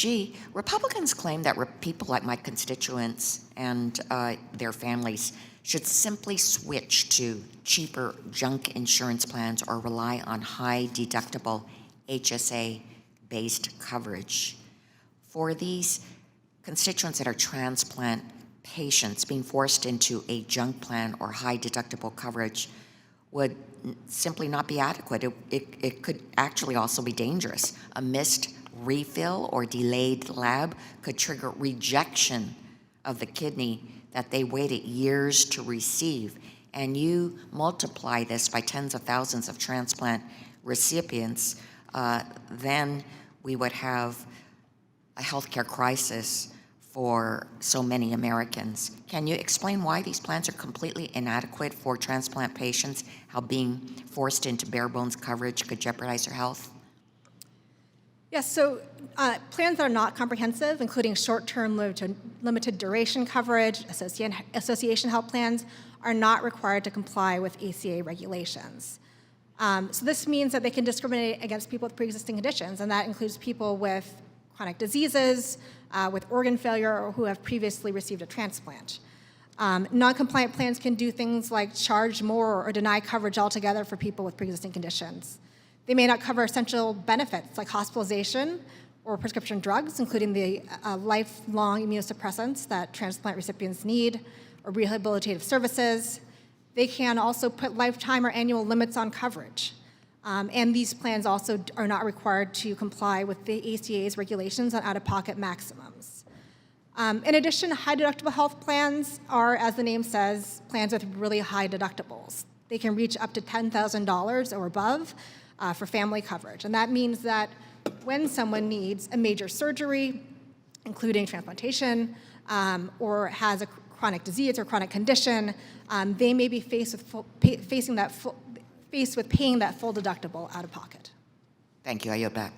G, Republicans claim that people like my constituents and their families should simply switch to cheaper junk insurance plans or rely on high-deductible HSA-based coverage. For these constituents that are transplant patients, being forced into a junk plan or high-deductible coverage would simply not be adequate. It could actually also be dangerous. A missed refill or delayed lab could trigger rejection of the kidney that they waited years to receive. And you multiply this by tens of thousands of transplant recipients, then we would have a healthcare crisis for so many Americans. Can you explain why these plans are completely inadequate for transplant patients, how being forced into bare bones coverage could jeopardize their health? Yes, so plans that are not comprehensive, including short-term limited duration coverage, association health plans, are not required to comply with ACA regulations. So this means that they can discriminate against people with pre-existing conditions, and that includes people with chronic diseases, with organ failure, or who have previously received a transplant. Non-compliant plans can do things like charge more or deny coverage altogether for people with pre-existing conditions. They may not cover essential benefits like hospitalization or prescription drugs, including the lifelong immunosuppressants that transplant recipients need, or rehabilitative services. They can also put lifetime or annual limits on coverage. And these plans also are not required to comply with the ACA's regulations on out-of-pocket maximums. In addition, high-deductible health plans are, as the name says, plans with really high deductibles. They can reach up to $10,000 or above for family coverage. And that means that when someone needs a major surgery, including transplantation, or has a chronic disease or chronic condition, they may be faced with paying that full deductible out of pocket. Thank you. I yield back.